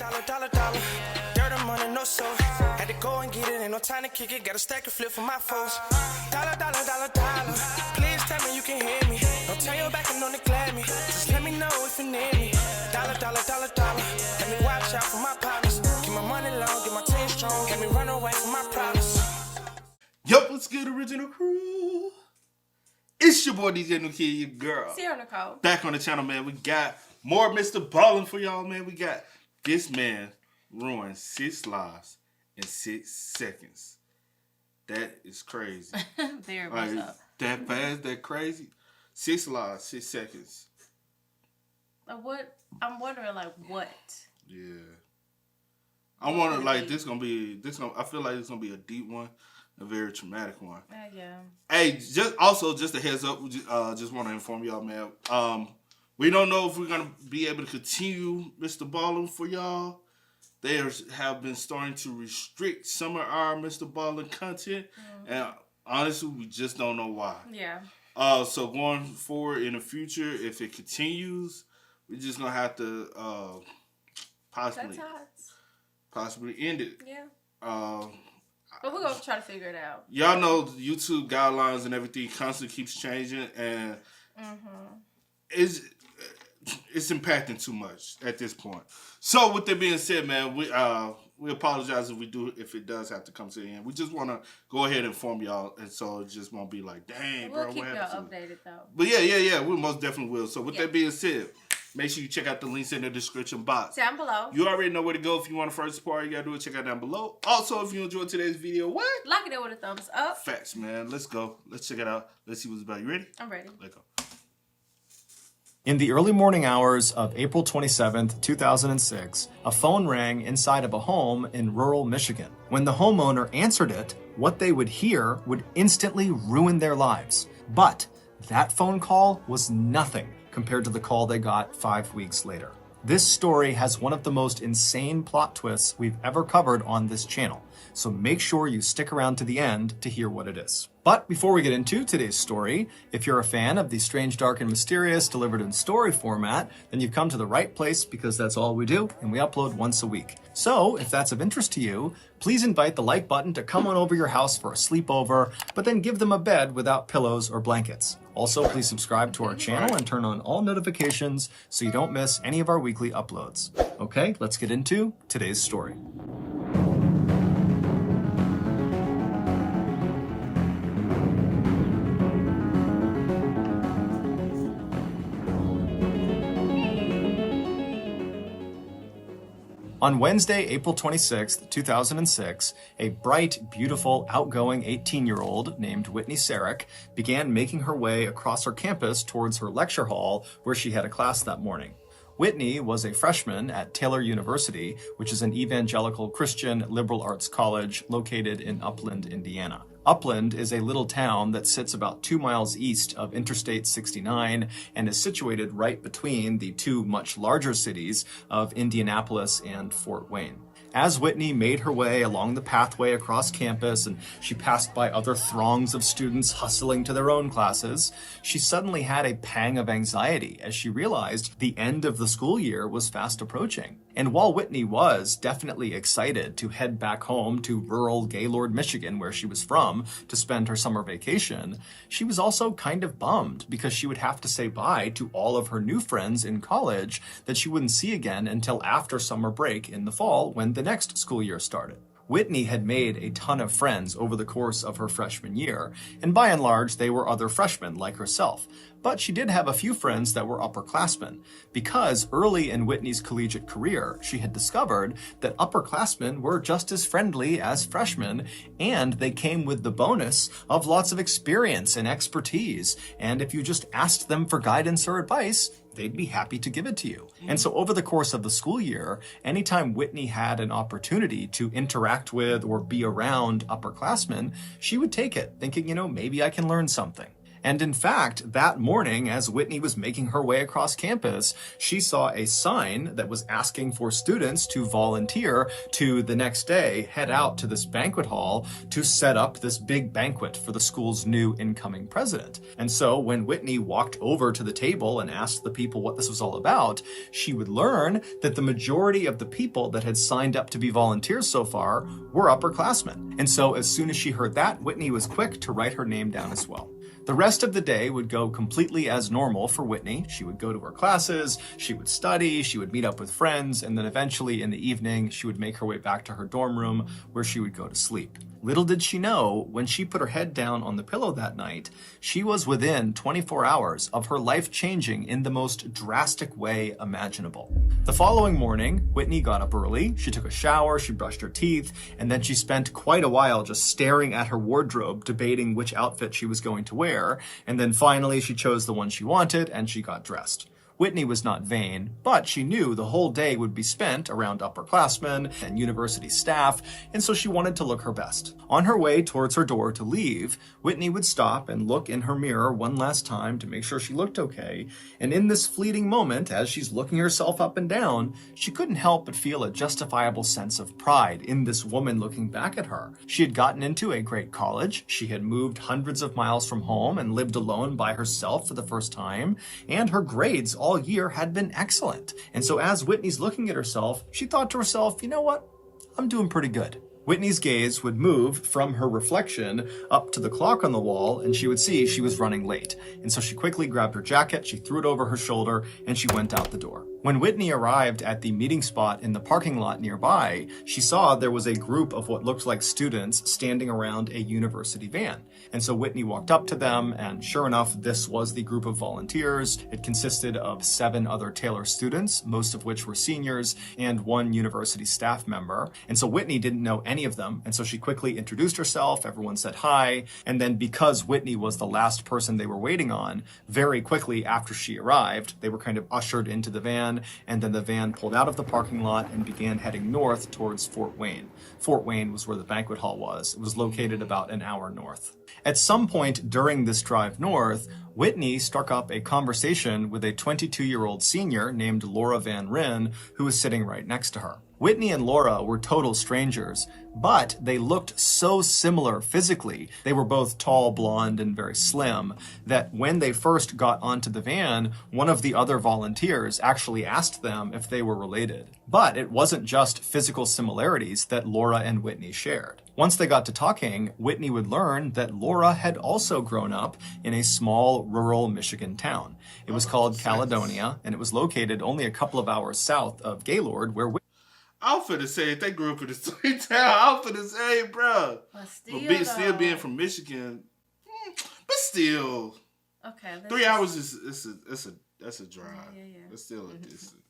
dollar. Dirt and money, no soul. Had to go and get it, ain't no time to kick it. Got a stack of flip for my foes. Dollar. Please tell me you can hear me. Don't turn your back and don't neglect me. Just let me know if you need me. Dollar. Let me watch out for my partners. Keep my money long, get my team strong. Let me run away from my problems. Yup, what's good, original crew? It's your boy DJ New Kid, your girl. Sierra Nicole. Back on the channel, man. We got more Mr. Ballen for y'all, man. We got this man ruined 6 lives in 6 seconds. That is crazy. Very much so. That fast, that crazy. 6 lives, 6 seconds. What? I'm wondering, like, what? Yeah. I wonder, like, I feel like it's gonna be a deep one, a very traumatic one. Yeah. Hey, just a heads up. We just want to inform y'all, man. We don't know if we're gonna be able to continue Mr. Ballen for y'all. They have been starting to restrict some of our Mr. Ballen content, and honestly, we just don't know why. Yeah. So going forward in the future, if it continues, we're just gonna have to possibly end it. Yeah. But we're gonna try to figure it out. Y'all know the YouTube guidelines and everything constantly keeps changing, and it's impacting too much at this point. So with that being said, man, we apologize if it does have to come to the end. We just want to go ahead and inform y'all, and so it just won't be like, dang, we'll bro, keep what y'all happened? updated though. But yeah, we most definitely will. So with that being said, make sure you check out the links in the description box. Down below. You already know where to go if you want to first support. You gotta do it. Check out down below. Also, if you enjoyed today's video, what? Like it with a thumbs up. Facts, man. Let's go. Let's check it out. Let's see what's about. You ready? I'm ready. Let's go. In the early morning hours of April 27th, 2006, a phone rang inside of a home in rural Michigan. When the homeowner answered it, what they would hear would instantly ruin their lives. But that phone call was nothing compared to the call they got 5 weeks later. This story has one of the most insane plot twists we've ever covered on this channel, so make sure you stick around to the end to hear what it is. But before we get into today's story, if you're a fan of the strange, dark, and mysterious delivered in story format, then you've come to the right place because that's all we do, and we upload once a week. So, if that's of interest to you, please invite the like button to come on over your house for a sleepover, but then give them a bed without pillows or blankets. Also, please subscribe to our channel and turn on all notifications so you don't miss any of our weekly uploads. Okay, let's get into today's story. On Wednesday, April 26, 2006, a bright, beautiful, outgoing 18-year-old named Whitney began making her way across her campus towards her lecture hall where she had a class that morning. Whitney was a freshman at Taylor University, which is an evangelical Christian liberal arts college located in Upland, Indiana. Upland is a little town that sits about 2 miles east of Interstate 69 and is situated right between the two much larger cities of Indianapolis and Fort Wayne. As Whitney made her way along the pathway across campus and she passed by other throngs of students hustling to their own classes, she suddenly had a pang of anxiety as she realized the end of the school year was fast approaching. And while Whitney was definitely excited to head back home to rural Gaylord, Michigan, where she was from, to spend her summer vacation, she was also kind of bummed because she would have to say bye to all of her new friends in college that she wouldn't see again until after summer break in the fall when the next school year started. Whitney had made a ton of friends over the course of her freshman year, and by and large, they were other freshmen like herself. But she did have a few friends that were upperclassmen, because early in Whitney's collegiate career, she had discovered that upperclassmen were just as friendly as freshmen, and they came with the bonus of lots of experience and expertise, and if you just asked them for guidance or advice, they'd be happy to give it to you. And so over the course of the school year, anytime Whitney had an opportunity to interact with or be around upperclassmen, she would take it, thinking, maybe I can learn something. And in fact, that morning, as Whitney was making her way across campus, she saw a sign that was asking for students to volunteer to the next day head out to this banquet hall to set up this big banquet for the school's new incoming president. And so when Whitney walked over to the table and asked the people what this was all about, she would learn that the majority of the people that had signed up to be volunteers so far were upperclassmen. And so as soon as she heard that, Whitney was quick to write her name down as well. The rest of the day would go completely as normal for Whitney. She would go to her classes, she would study, she would meet up with friends, and then eventually in the evening, she would make her way back to her dorm room where she would go to sleep. Little did she know, when she put her head down on the pillow that night, she was within 24 hours of her life changing in the most drastic way imaginable. The following morning, Whitney got up early, she took a shower, she brushed her teeth, and then she spent quite a while just staring at her wardrobe, debating which outfit she was going to wear, and then finally she chose the one she wanted and she got dressed. Whitney was not vain, but she knew the whole day would be spent around upperclassmen and university staff, and so she wanted to look her best. On her way towards her door to leave, Whitney would stop and look in her mirror one last time to make sure she looked okay, and in this fleeting moment, as she's looking herself up and down, she couldn't help but feel a justifiable sense of pride in this woman looking back at her. She had gotten into a great college, she had moved hundreds of miles from home and lived alone by herself for the first time, and her grades all year had been excellent. And so as Whitney's looking at herself, she thought to herself, you know what? I'm doing pretty good. Whitney's gaze would move from her reflection up to the clock on the wall, and she would see she was running late. And so she quickly grabbed her jacket, she threw it over her shoulder, and she went out the door. When Whitney arrived at the meeting spot in the parking lot nearby, she saw there was a group of what looked like students standing around a university van. And so Whitney walked up to them, and sure enough, this was the group of volunteers. It consisted of 7 other Taylor students, most of which were seniors, and 1 university staff member. And so Whitney didn't know any of them, and so she quickly introduced herself, everyone said hi, and then because Whitney was the last person they were waiting on, very quickly after she arrived, they were kind of ushered into the van, and then the van pulled out of the parking lot and began heading north towards Fort Wayne. Fort Wayne was where the banquet hall was. It was located about an hour north. At some point during this drive north, Whitney struck up a conversation with a 22-year-old senior named Laura Van Ryn, who was sitting right next to her. Whitney and Laura were total strangers, but they looked so similar physically. They were both tall, blonde, and very slim, that when they first got onto the van, one of the other volunteers actually asked them if they were related. But it wasn't just physical similarities that Laura and Whitney shared. Once they got to talking, Whitney would learn that Laura had also grown up in a small rural Michigan town. It was called Caledonia, and it was located only a couple of hours south of Gaylord, where I'm finna say, if they grew up in the same town, I'm finna say, bro. But still being from Michigan, but still, okay, 3 hours that's a drive. Yeah. It's still a distance.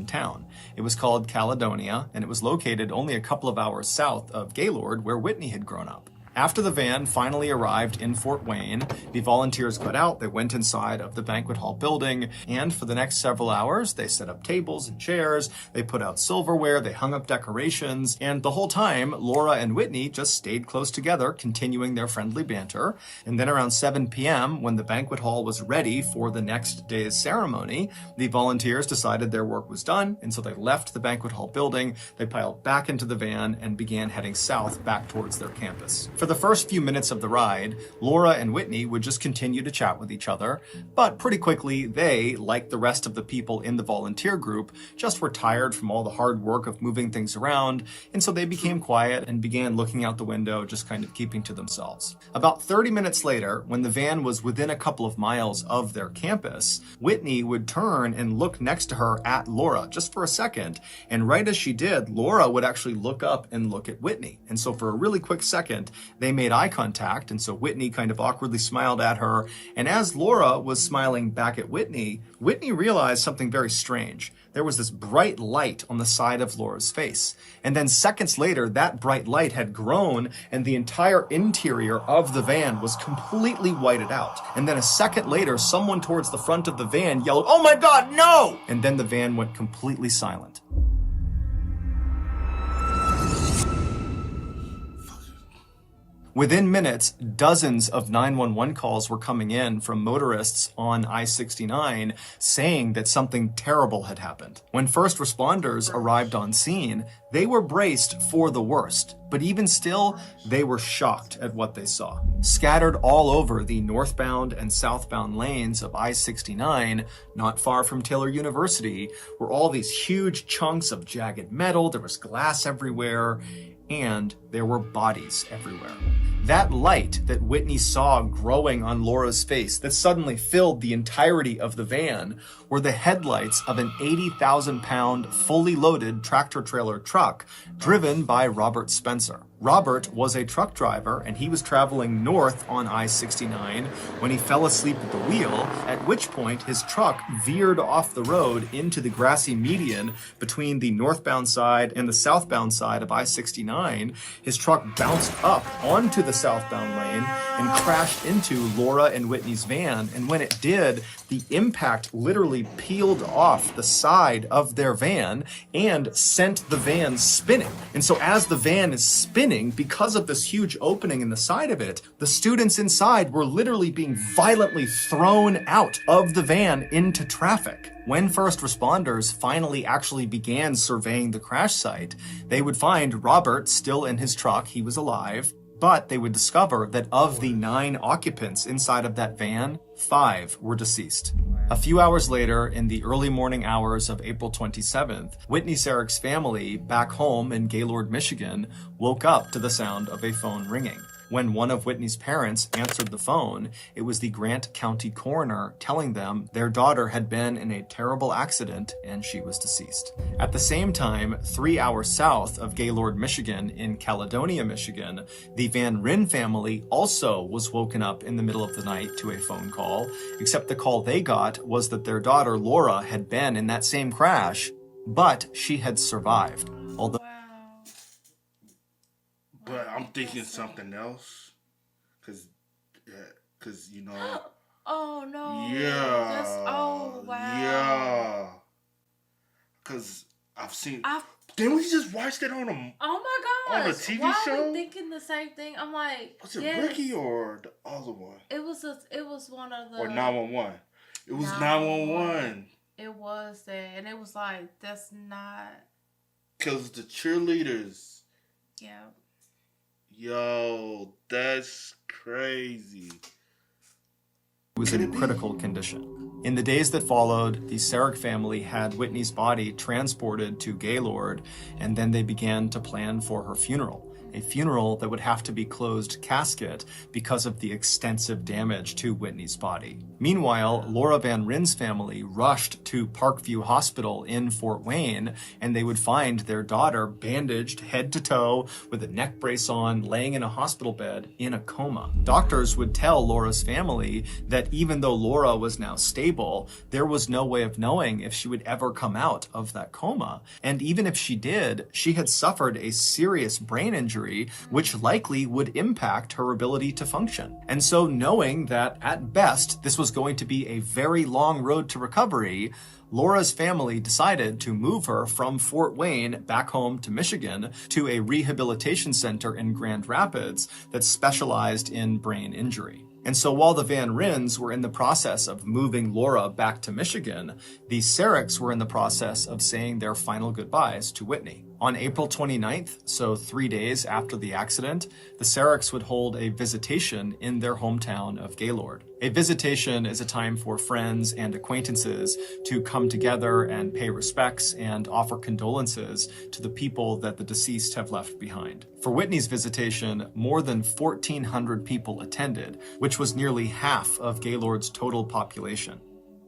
Town. It was called Caledonia, and it was located only a couple of hours south of Gaylord, where Whitney had grown up. After the van finally arrived in Fort Wayne, the volunteers got out, they went inside of the banquet hall building, and for the next several hours, they set up tables and chairs, they put out silverware, they hung up decorations, and the whole time, Laura and Whitney just stayed close together, continuing their friendly banter. And then around 7 p.m., when the banquet hall was ready for the next day's ceremony, the volunteers decided their work was done, and so they left the banquet hall building, they piled back into the van, and began heading south back towards their campus. For the first few minutes of the ride, Laura and Whitney would just continue to chat with each other, but pretty quickly they, like the rest of the people in the volunteer group, just were tired from all the hard work of moving things around, and so they became quiet and began looking out the window, just kind of keeping to themselves. About 30 minutes later, when the van was within a couple of miles of their campus, Whitney would turn and look next to her at Laura just for a second, and right as she did, Laura would actually look up and look at Whitney. And so for a really quick second, they made eye contact, and so Whitney kind of awkwardly smiled at her, and as Laura was smiling back at Whitney, Whitney realized something very strange. There was this bright light on the side of Laura's face, and then seconds later, that bright light had grown, and the entire interior of the van was completely whited out. And then a second later, someone towards the front of the van yelled, "Oh my God, no!" And then the van went completely silent. Within minutes, dozens of 911 calls were coming in from motorists on I-69 saying that something terrible had happened. When first responders arrived on scene, they were braced for the worst, but even still, they were shocked at what they saw. Scattered all over the northbound and southbound lanes of I-69, not far from Taylor University, were all these huge chunks of jagged metal. There was glass everywhere, and there were bodies everywhere. That light that Whitney saw growing on Laura's face that suddenly filled the entirety of the van were the headlights of an 80,000-pound, fully loaded tractor-trailer truck driven by Robert Spencer. Robert was a truck driver, and he was traveling north on I-69 when he fell asleep at the wheel, at which point his truck veered off the road into the grassy median between the northbound side and the southbound side of I-69. His truck bounced up onto the southbound lane and crashed into Laura and Whitney's van, and when it did, the impact literally peeled off the side of their van and sent the van spinning. And so as the van is spinning, because of this huge opening in the side of it, the students inside were literally being violently thrown out of the van into traffic. When first responders finally actually began surveying the crash site, they would find Robert still in his truck. He was alive. But they would discover that of the 9 occupants inside of that van, 5 were deceased. A few hours later, in the early morning hours of April 27th, Whitney Sarik's family, back home in Gaylord, Michigan, woke up to the sound of a phone ringing. When one of Whitney's parents answered the phone, it was the Grant County coroner telling them their daughter had been in a terrible accident and she was deceased. At the same time, 3 hours south of Gaylord, Michigan, in Caledonia, Michigan, the Van Ryn family also was woken up in the middle of the night to a phone call, except the call they got was that their daughter Laura had been in that same crash, but she had survived. Although But I'm thinking something else, cause you know. Oh no. Yeah. Oh wow. Yeah. Cause Didn't we just watch that on a? Oh my gosh. On a TV Why show? are we thinking the same thing? I'm like, Was it yes. Ricky or the other one? It was one of the. Or 911. It was 911. 911. It was that, and it was like, that's not. Cause the cheerleaders. Yeah. Yo, that's crazy. was in critical condition. In the days that followed, the Sarik family had Whitney's body transported to Gaylord, and then they began to plan for her funeral. A funeral that would have to be closed casket because of the extensive damage to Whitney's body. Meanwhile, Laura Van Ryn's family rushed to Parkview Hospital in Fort Wayne, and they would find their daughter bandaged head to toe with a neck brace on, laying in a hospital bed in a coma. Doctors would tell Laura's family that even though Laura was now stable, there was no way of knowing if she would ever come out of that coma. And even if she did, she had suffered a serious brain injury which likely would impact her ability to function. And so knowing that at best this was going to be a very long road to recovery, Laura's family decided to move her from Fort Wayne back home to Michigan to a rehabilitation center in Grand Rapids that specialized in brain injury. And so while the Van Ryns were in the process of moving Laura back to Michigan, the Sariks were in the process of saying their final goodbyes to Whitney. On April 29th, so 3 days after the accident, the Sariks would hold a visitation in their hometown of Gaylord. A visitation is a time for friends and acquaintances to come together and pay respects and offer condolences to the people that the deceased have left behind. For Whitney's visitation, more than 1,400 people attended, which was nearly half of Gaylord's total population.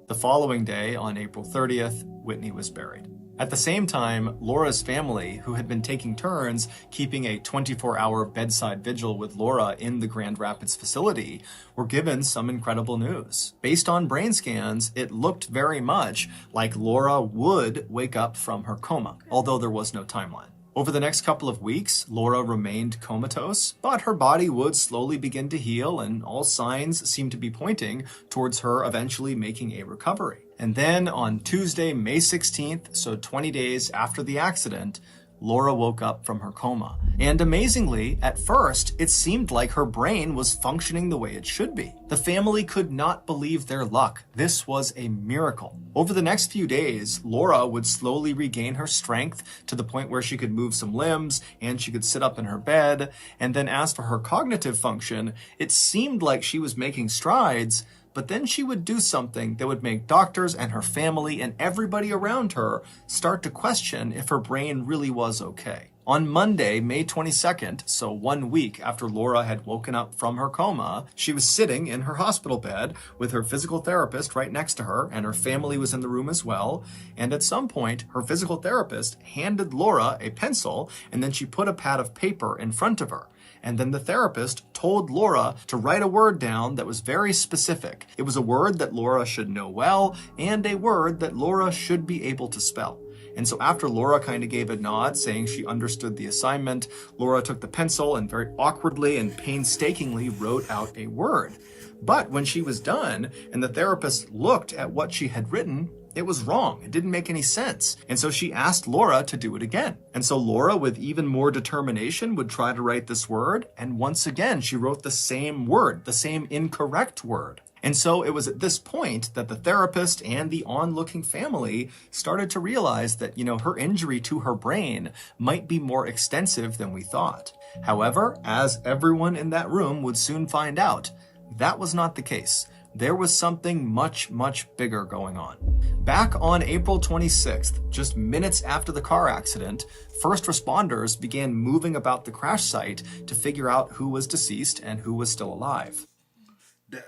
The following day, on April 30th, Whitney was buried. At the same time, Laura's family, who had been taking turns keeping a 24-hour bedside vigil with Laura in the Grand Rapids facility, were given some incredible news. Based on brain scans, it looked very much like Laura would wake up from her coma, although there was no timeline. Over the next couple of weeks, Laura remained comatose, but her body would slowly begin to heal, and all signs seemed to be pointing towards her eventually making a recovery. And then on Tuesday, May 16th, so 20 days after the accident, Laura woke up from her coma. And amazingly, at first, it seemed like her brain was functioning the way it should be. The family could not believe their luck. This was a miracle. Over the next few days, Laura would slowly regain her strength to the point where she could move some limbs and she could sit up in her bed. And then as for her cognitive function, it seemed like she was making strides, but then she would do something that would make doctors and her family and everybody around her start to question if her brain really was okay. On Monday, May 22nd, so 1 week after Laura had woken up from her coma, she was sitting in her hospital bed with her physical therapist right next to her, and her family was in the room as well. And at some point, her physical therapist handed Laura a pencil, and then she put a pad of paper in front of her. And then the therapist told Laura to write a word down that was very specific. It was a word that Laura should know well, and a word that Laura should be able to spell. And so after Laura kind of gave a nod, saying she understood the assignment, Laura took the pencil and very awkwardly and painstakingly wrote out a word. But when she was done, and the therapist looked at what she had written, it was wrong. It didn't make any sense. And so she asked Laura to do it again. And so Laura, with even more determination, would try to write this word. And once again, she wrote the same word, the same incorrect word. And so it was at this point that the therapist and the onlooking family started to realize that, her injury to her brain might be more extensive than we thought. However, as everyone in that room would soon find out, that was not the case. There was something much, much bigger going on. Back on April 26th, just minutes after the car accident, first responders began moving about the crash site to figure out who was deceased and who was still alive.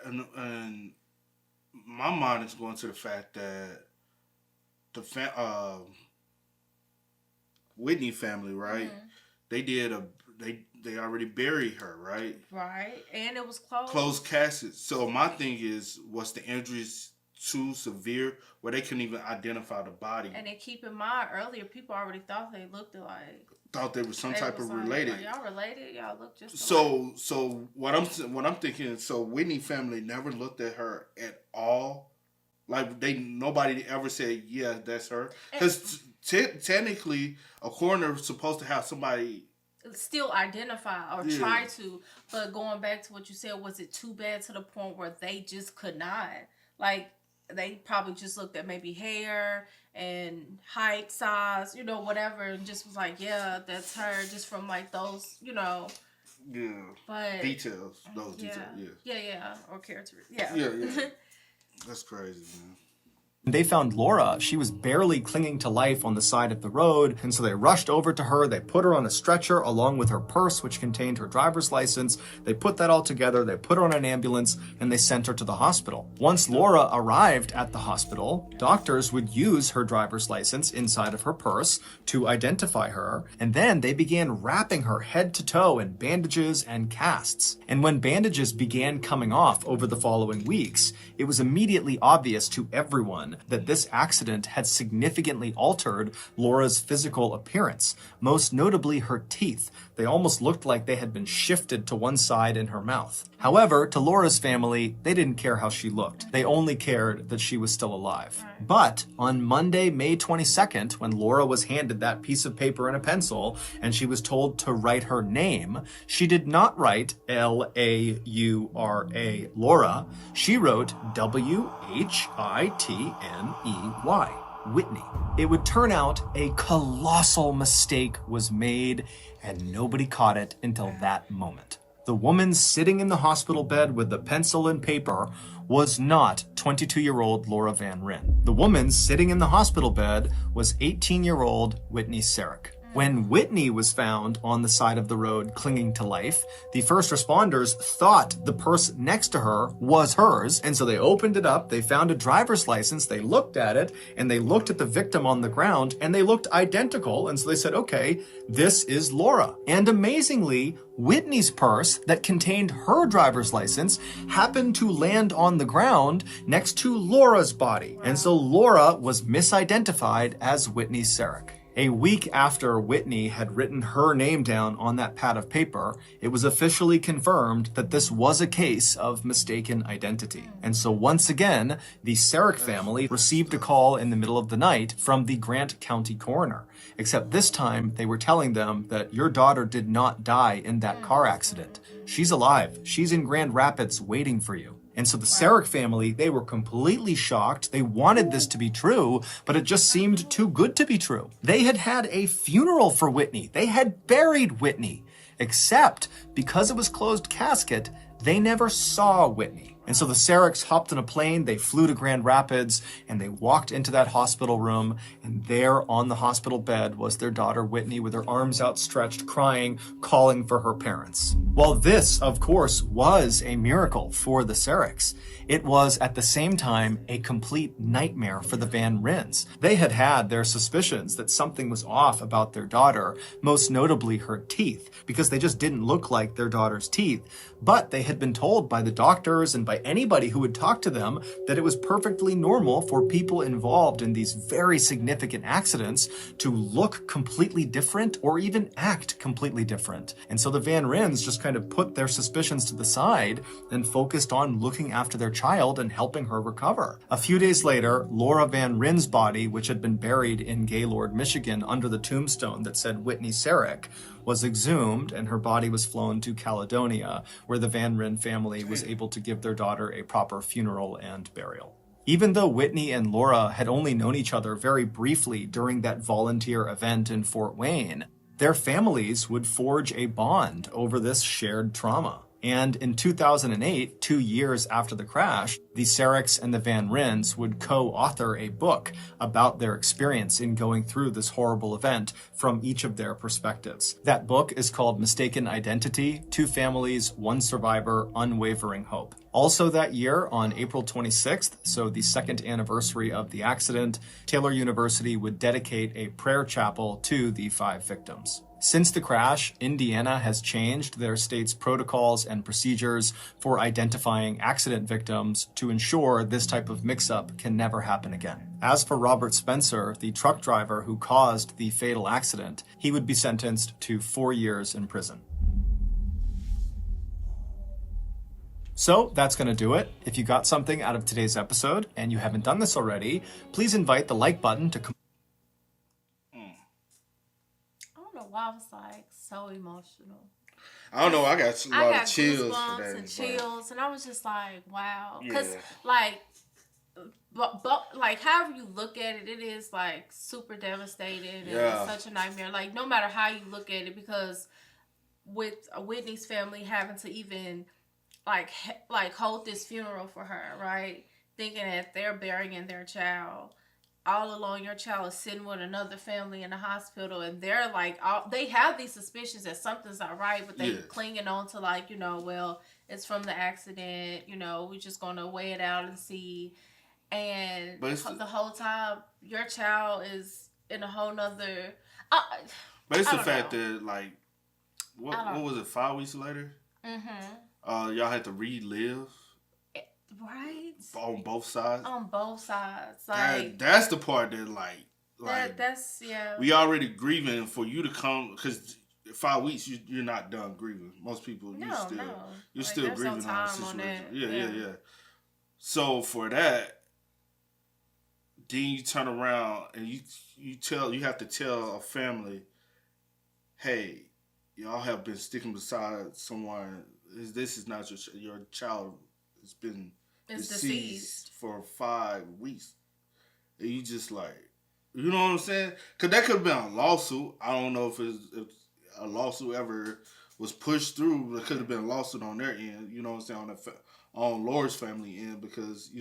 And my mind is going to the fact that the Whitney family, right? Mm-hmm. They already buried her, right? Right, and it was closed. Closed casket. So my thing is, was the injuries too severe where they couldn't even identify the body? And then keep in mind, earlier people already thought they looked alike. Thought they were some type of related. Are y'all related? Y'all look just alike. So what I'm thinking. So Whitney family never looked at her at all. Like nobody ever said, yeah, that's her. Because technically, a coroner is supposed to have somebody still identify or try to. But going back to what you said, was it too bad to the point where they just could not? Like they probably just looked at maybe hair and height, size, whatever, and just was like, yeah, that's her, just from like those, Yeah. But details, those details, yeah, or character, yeah. That's crazy, man. They found Laura. She was barely clinging to life on the side of the road, and so they rushed over to her. They put her on a stretcher along with her purse, which contained her driver's license. They put that all together. They put her on an ambulance, and they sent her to the hospital. Once Laura arrived at the hospital, doctors would use her driver's license inside of her purse to identify her, and then they began wrapping her head to toe in bandages and casts. And when bandages began coming off over the following weeks, it was immediately obvious to everyone that this accident had significantly altered Laura's physical appearance, most notably her teeth. They almost looked like they had been shifted to one side in her mouth. However, to Laura's family, they didn't care how she looked. They only cared that she was still alive. But on Monday, May 22nd, when Laura was handed that piece of paper and a pencil, and she was told to write her name, she did not write Laura, Laura. She wrote Whitney. Whitney. It would turn out a colossal mistake was made, and nobody caught it until that moment. The woman sitting in the hospital bed with the pencil and paper was not 22-year-old Laura Van Ryn. The woman sitting in the hospital bed was 18-year-old Whitney Sarek. When Whitney was found on the side of the road clinging to life, the first responders thought the purse next to her was hers, and so they opened it up, they found a driver's license, they looked at it, and they looked at the victim on the ground, and they looked identical, and so they said, okay, this is Laura. And amazingly, Whitney's purse that contained her driver's license happened to land on the ground next to Laura's body, and so Laura was misidentified as Whitney Sarek. A week after Whitney had written her name down on that pad of paper, it was officially confirmed that this was a case of mistaken identity. And so once again, the Sarek family received a call in the middle of the night from the Grant County coroner. Except this time, they were telling them that your daughter did not die in that car accident. She's alive. She's in Grand Rapids waiting for you. And so the Sarek family, they were completely shocked. They wanted this to be true, but it just seemed too good to be true. They had had a funeral for Whitney. They had buried Whitney. Except because it was closed casket, they never saw Whitney. And so the Sareks hopped on a plane, they flew to Grand Rapids, and they walked into that hospital room, and there on the hospital bed was their daughter Whitney with her arms outstretched, crying, calling for her parents. Well, this, of course, was a miracle for the Sareks. It was, at the same time, a complete nightmare for the Van Rins. They had had their suspicions that something was off about their daughter, most notably her teeth, because they just didn't look like their daughter's teeth. But they had been told by the doctors and by anybody who would talk to them that it was perfectly normal for people involved in these very significant accidents to look completely different or even act completely different. And so the Van Rins just kind of put their suspicions to the side and focused on looking after their child and helping her recover. A few days later, Laura Van Rin's body, which had been buried in Gaylord, Michigan under the tombstone that said Whitney Sarek, was exhumed and her body was flown to Caledonia, where the Van Ryn family was able to give their daughter a proper funeral and burial. Even though Whitney and Laura had only known each other very briefly during that volunteer event in Fort Wayne, their families would forge a bond over this shared trauma. And in 2008, 2 years after the crash, the Sareks and the Van Rins would co-author a book about their experience in going through this horrible event from each of their perspectives. That book is called Mistaken Identity: Two Families, One Survivor, Unwavering Hope. Also that year, on April 26th, so the second anniversary of the accident, Taylor University would dedicate a prayer chapel to the 5 victims. Since the crash, Indiana has changed their state's protocols and procedures for identifying accident victims to ensure this type of mix-up can never happen again. As for Robert Spencer, the truck driver who caused the fatal accident, he would be sentenced to 4 years in prison. So that's going to do it. If you got something out of today's episode and you haven't done this already, please invite the like button to I was like so emotional. I don't know. I got a lot of chills for that. And chills, and I was just like, wow. Because Yeah. like, but like, however you look at it, it is like super devastating and it's such a nightmare. Like, no matter how you look at it, because with Whitney's family having to even like hold this funeral for her, right? Thinking that they're burying their child. All along, your child is sitting with another family in the hospital, and they're like, they have these suspicions that something's not right, but they clinging on to like, well, it's from the accident, we're just gonna weigh it out and see. And the whole time, your child is in a whole nother. But it's the fact that like, what was it? 5 weeks later, y'all had to relive. Right. On both sides. On both sides, like that's the part that that's yeah. We already grieving for you to come, because 5 weeks you're not done grieving. Most people you're still grieving on the situation. Yeah. So for that, then you turn around and you have to tell a family, hey, y'all have been sticking beside someone. This is not your child has been deceased for 5 weeks. And you just like, you know what I'm saying? Because that could have been a lawsuit. I don't know if a lawsuit ever was pushed through. It could have been a lawsuit on their end, you know what I'm saying, on Laura's family end, because,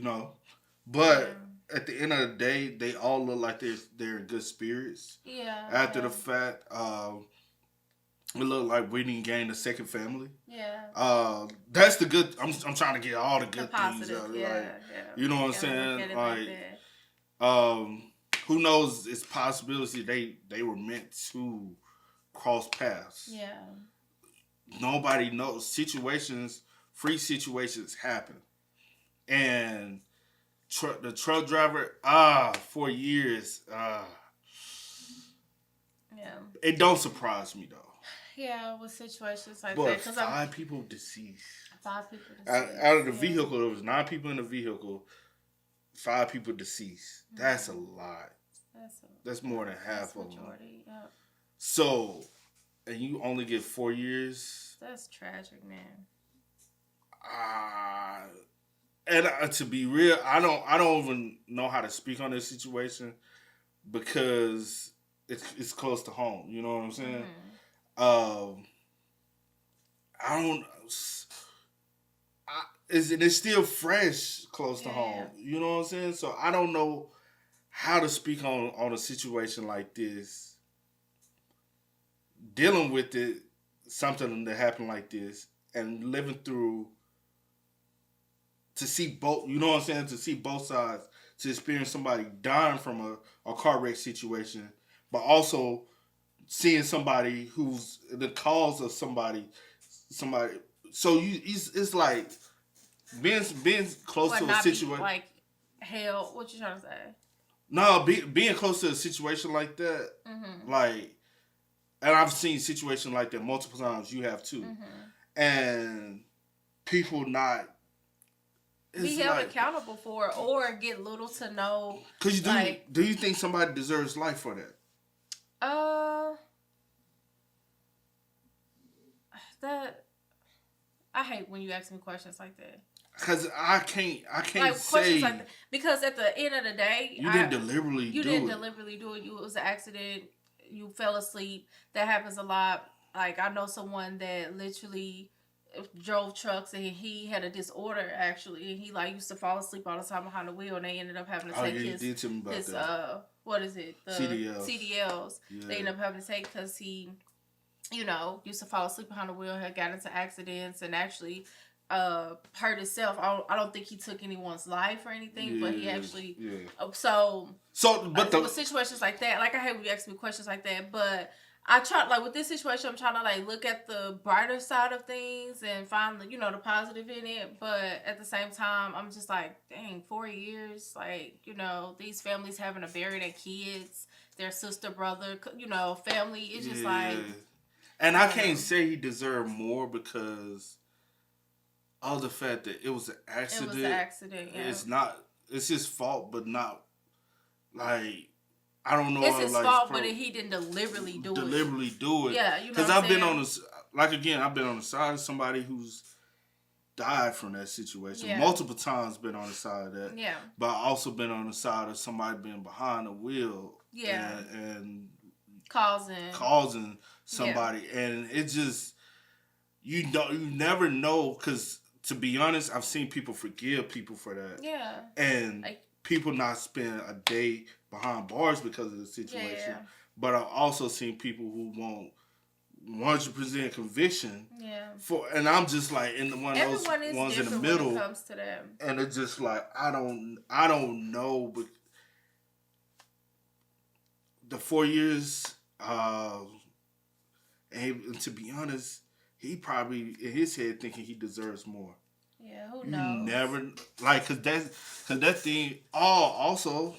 but at the end of the day, they all look like they're in good spirits. Yeah. After the fact, it looked like Whitney gained a second family. Yeah. That's the good. I'm trying to get all the good things out of it. Yeah. You know what I'm saying? Like, who knows? It's possibility they were meant to cross paths. Yeah. Nobody knows. Free situations happen, and the truck driver, 4 years, Yeah. It don't surprise me though. Yeah, with situations like But that. Because 5 people deceased. 5 people deceased. Out of the vehicle, there was 9 people in the vehicle. 5 people deceased. That's a lot. That's more than half of them. Yep. So, and you only get 4 years. That's tragic, man. And to be real, I don't even know how to speak on this situation because it's close to home. You know what I'm saying? I don't. It's still fresh close to home. You know what I'm saying? So I don't know how to speak on a situation like this. Dealing with it, something that happened like this, and living through to see both. You know what I'm saying? To see both sides, to experience somebody dying from a car wreck situation, but also seeing somebody who's the cause of somebody. So it's like being close to a situation like hell. What you trying to say? No, being close to a situation like that, like, and I've seen situations like that multiple times. You have too, and people not be held accountable for it or get little to no. Because do you think somebody deserves life for that? That I hate when you ask me questions like that. Because I can't like say like that. Because at the end of the day, you didn't deliberately do it. It was an accident. You fell asleep. That happens a lot. Like I know someone that literally drove trucks and he had a disorder actually, and he like used to fall asleep all the time behind the wheel, and they ended up having to take his what is it, the CDLs. Yeah. They ended up having to take because he, used to fall asleep behind the wheel, had got into accidents, and actually hurt himself. I don't think he took anyone's life or anything, but he actually with situations like that, like I hate when you ask me questions like that, but I try, like with this situation, I'm trying to like look at the brighter side of things and find the, the positive in it. But at the same time, I'm just like, dang, 4 years, like, these families having to bury their kids, their sister, brother, family. It's just like, and I can't say he deserved more because of the fact that it was an accident. It was an accident. Yeah. It's his fault, but not like. I don't know. It's his fault, but he didn't deliberately do it. Yeah, because I've been on I've been on the side of somebody who's died from that situation multiple times. Been on the side of that. Yeah. But I also been on the side of somebody being behind the wheel. Yeah. And causing somebody, and it just you never know, because to be honest, I've seen people forgive people for that. Yeah. And people not spend a day behind bars because of the situation. Yeah. But I've also seen people who want 100% conviction. Yeah. And I'm just like one of those ones in the middle. When it comes to them. And it's just like I don't know, but the 4 years, and to be honest, he probably in his head thinking he deserves more. Yeah, who knows? You never cause that thing. Also,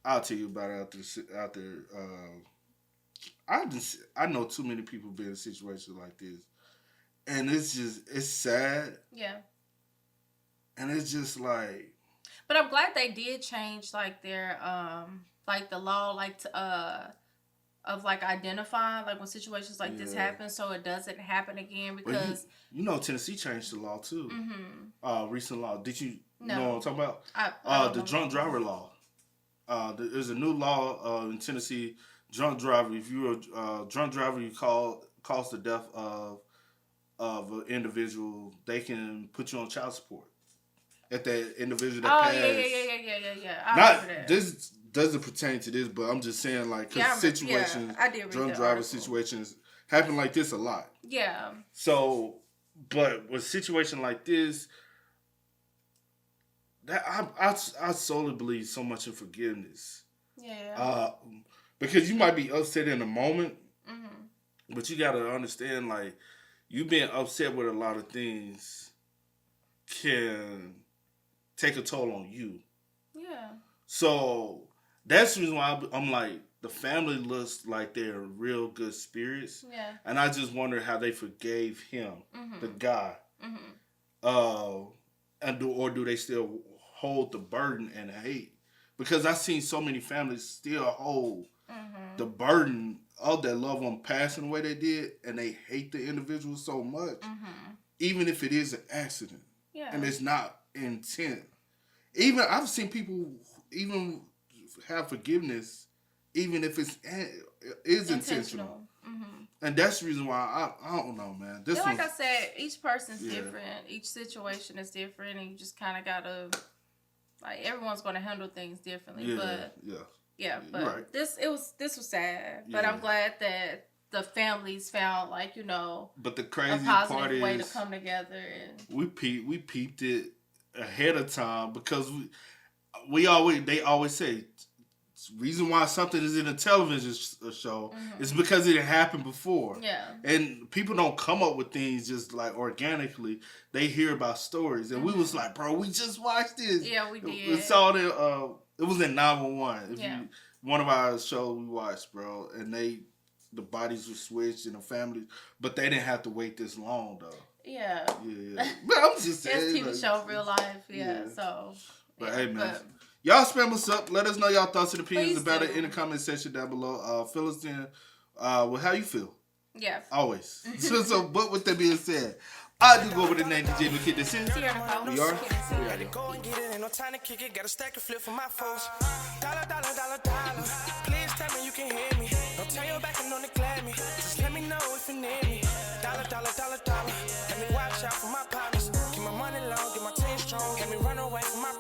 I'll tell you about it out there. I know too many people been in situations like this, and it's sad. Yeah. And it's just like. But I'm glad they did change like their like the law of like identifying like when situations like this happen, so it doesn't happen again, because Tennessee changed the law too. Recent law. Did you know what I'm talking about? The drunk driver law. There's a new law in Tennessee. Drunk driver. If you're a drunk driver, you cause the death of an individual, they can put you on child support. At that individual that passed. Yeah. Not this doesn't pertain to this, but I'm just saying, like, because situations, drunk driver situations happen like this a lot. Yeah. So, but with a situation like this, that I solely believe so much in forgiveness. Yeah. Because you might be upset in the moment, but you gotta understand, like, you being upset with a lot of things can take a toll on you. Yeah. So that's the reason why I'm like, the family looks like they're in real good spirits. Yeah. And I just wonder how they forgave him, the guy. Or do they still hold the burden and hate? Because I've seen so many families still hold the burden of their loved one passing the way they did, and they hate the individual so much, even if it is an accident, and it's not intent. Even I've seen people even have forgiveness, even if it is intentional. And that's the reason why I don't know, man. This like I said, each person's different. Each situation is different, and you just kind of gotta, like, everyone's gonna handle things differently. But right. This was sad. But I'm glad that the families found, like, but the crazy a positive part way is to come together. And we peeped it ahead of time, because they always say, reason why something is in a television show is because it had happened before. Yeah. And people don't come up with things just like organically. They hear about stories. And we was like, bro, we just watched this. Yeah, we did. We saw it was in 911. One of our shows we watched, bro, and the bodies were switched in the families, but they didn't have to wait this long though. Yeah. But I'm just saying, it's TV show, real life. So but hey, man, y'all spam us up. Let us know y'all thoughts and opinions about it in the comment section down below. Fill us in with how you feel. Yeah. Always. But with that being said, I do go with the name DJ Kid. This is. We are. Had to go and get it, ain't no time to kick it. Got a stack and flip for my folks. Dollar. Please tell me you can hear me. Don't turn your back and don't neglect me. Just let me know if you need me. Dollar. Let me watch out for my partners. Keep my money low, get my team strong. Let me run away from my